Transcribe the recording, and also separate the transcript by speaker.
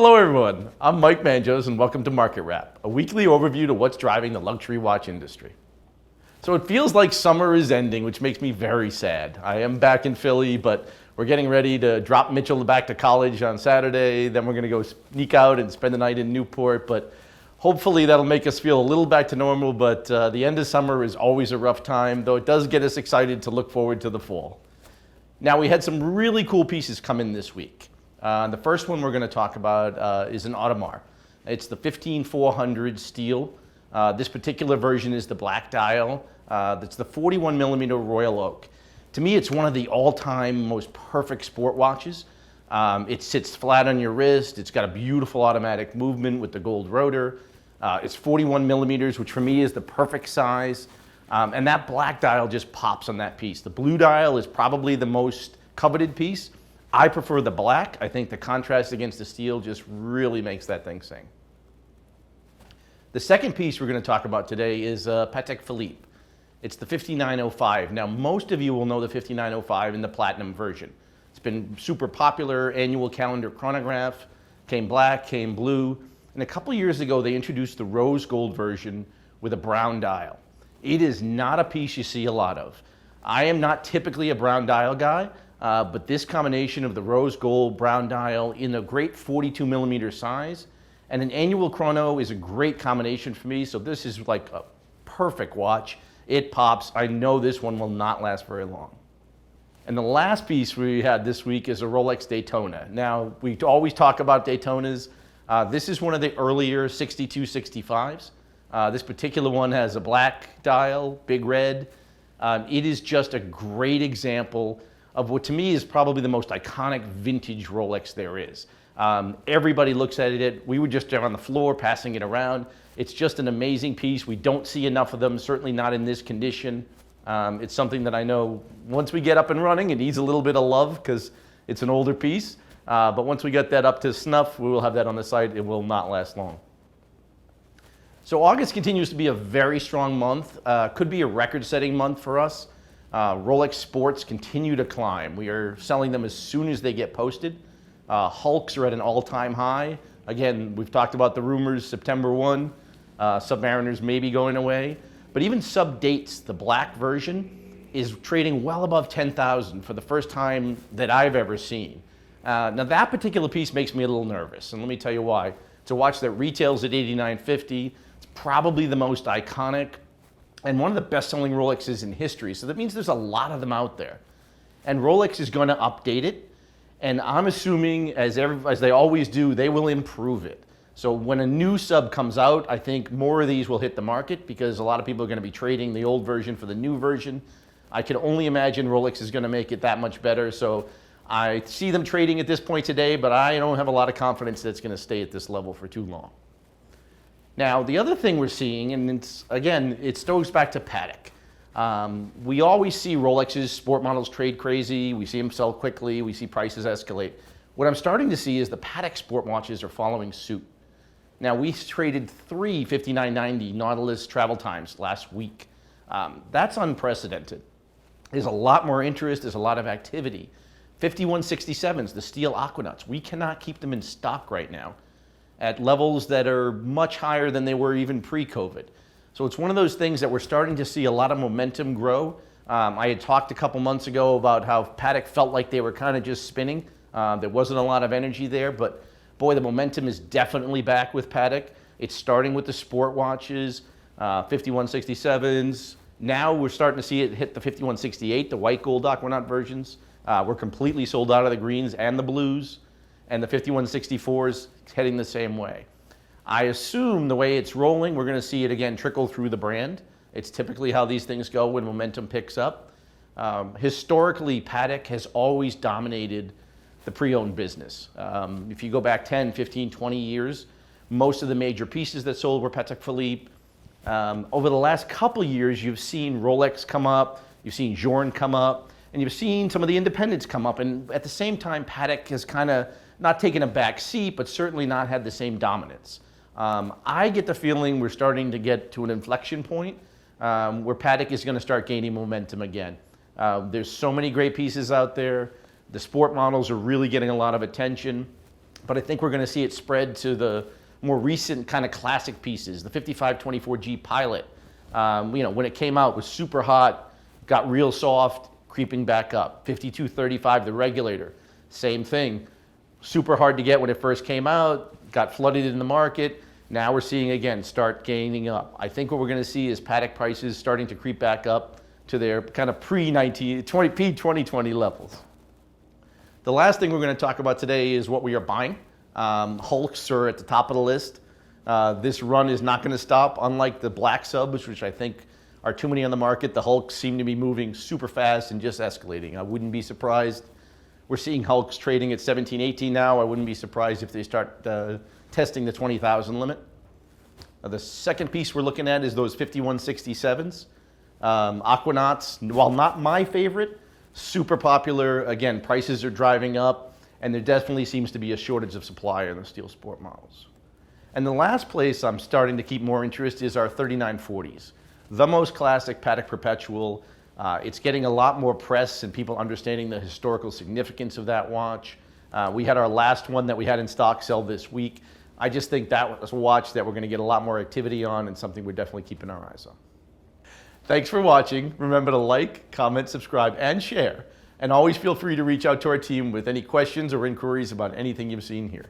Speaker 1: Hello everyone, I'm Mike Manjos and welcome to Market Wrap, a weekly overview to what's driving the luxury watch industry. So it feels like summer is ending, which makes me very sad. I am back in Philly, but we're getting ready to drop Mitchell back to college on Saturday, then we're gonna go sneak out and spend the night in Newport, but hopefully that'll make us feel a little back to normal, but the end of summer is always a rough time, though it does get us excited to look forward to the fall. Now we had some really cool pieces come in this week. The first one we're going to talk about is an Audemars. It's the 15400 steel. This particular version is the black dial. It's the 41 millimeter Royal Oak. To me, it's one of the all-time most perfect sport watches. It sits flat on your wrist. It's got a beautiful automatic movement with the gold rotor. It's 41 millimeters, which for me is the perfect size. And that black dial just pops on that piece. The blue dial is probably the most coveted piece. I prefer the black. I think the contrast against the steel just really makes that thing sing. The second piece we're going to talk about today is Patek Philippe. It's the 5905. Now, most of you will know the 5905 in the platinum version. It's been super popular, annual calendar chronograph, came black, came blue, and a couple years ago they introduced the rose gold version with a brown dial. It is not a piece you see a lot of. I am not typically a brown dial guy, but this combination of the rose gold brown dial in a great 42 millimeter size and an annual chrono is a great combination for me. So this is like a perfect watch. It pops. I know this one will not last very long. And the last piece we had this week is a Rolex Daytona. Now, we always talk about Daytonas. This is one of the earlier 6265s. This particular one has a black dial, big red. It is just a great example of what to me is probably the most iconic vintage Rolex there is. Everybody looks at it. We were just on the floor passing it around. It's just an amazing piece. We don't see enough of them, certainly not in this condition. It's something that I know once we get up and running, it needs a little bit of love because it's an older piece. But once we get that up to snuff, we will have that on the site. It will not last long. So August continues to be a very strong month. Could be a record-setting month for us. Rolex Sports continue to climb. We are selling them as soon as they get posted. Hulks are at an all-time high. Again, we've talked about the rumors, September 1, Submariners may be going away. But even Sub-Dates, the black version, is trading well above 10,000 for the first time that I've ever seen. Now that particular piece makes me a little nervous, and let me tell you why. It's a watch that retails at $89.50. It's probably the most iconic and one of the best-selling Rolexes in history. So that means there's a lot of them out there. And Rolex is going to update it. And I'm assuming, as they always do, they will improve it. So when a new sub comes out, I think more of these will hit the market because a lot of people are going to be trading the old version for the new version. I can only imagine Rolex is going to make it that much better. So I see them trading at this point today, but I don't have a lot of confidence that it's going to stay at this level for too long. Now, the other thing we're seeing, and it goes back to Patek. We always see Rolex's sport models trade crazy. We see them sell quickly. We see prices escalate. What I'm starting to see is the Patek sport watches are following suit. Now, we traded 3 5990 Nautilus travel times last week. That's unprecedented. There's a lot more interest. There's a lot of activity. 5167s, the steel Aquanauts. We cannot keep them in stock right now at levels that are much higher than they were even pre-COVID. So it's one of those things that we're starting to see a lot of momentum grow. I had talked a couple months ago about how Patek felt like they were kind of just spinning. There wasn't a lot of energy there, but boy, the momentum is definitely back with Patek. It's starting with the sport watches, 5167s. Now we're starting to see it hit the 5168, the white gold Aquanaut versions. We're completely sold out of the greens and the blues, and the 5164s heading the same way. I assume the way it's rolling, we're going to see it again trickle through the brand. It's typically how these things go when momentum picks up. Historically, Patek has always dominated the pre-owned business. If you go back 10, 15, 20 years, most of the major pieces that sold were Patek Philippe. Over the last couple years, you've seen Rolex come up, you've seen Journe come up, and you've seen some of the independents come up. And at the same time, Patek has kind of not taken a back seat, but certainly not had the same dominance. I get the feeling we're starting to get to an inflection point where Patek is going to start gaining momentum again. There's so many great pieces out there. The sport models are really getting a lot of attention. but I think we're going to see it spread to the more recent kind of classic pieces. The 5524G Pilot, when it came out, was super hot, got real soft, creeping back up. 5235, the Regulator, same thing. Super hard to get when it first came out, got flooded in the market. Now we're seeing, again, start gaining up. I think what we're going to see is Patek prices starting to creep back up to their kind of pre-2020 levels. The last thing we're going to talk about today is what we are buying. Hulks are at the top of the list. This run is not going to stop, unlike the black subs, which I think are too many on the market. The Hulks seem to be moving super fast and just escalating. I wouldn't be surprised. We're seeing Hulks trading at 17, 18 now. I wouldn't be surprised if they start testing the 20,000 limit. The second piece we're looking at is those 5167s. Aquanauts, while not my favorite, super popular. Again, prices are driving up, and there definitely seems to be a shortage of supply in the steel sport models. And the last place I'm starting to keep more interest is our 3940s. The most classic Patek Perpetual. It's getting a lot more press and people understanding the historical significance of that watch. We had our last one that we had in stock sell this week. I just think that was a watch that we're going to get a lot more activity on and something we're definitely keeping our eyes on. Thanks for watching. Remember to like, comment, subscribe, and share. And always feel free to reach out to our team with any questions or inquiries about anything you've seen here.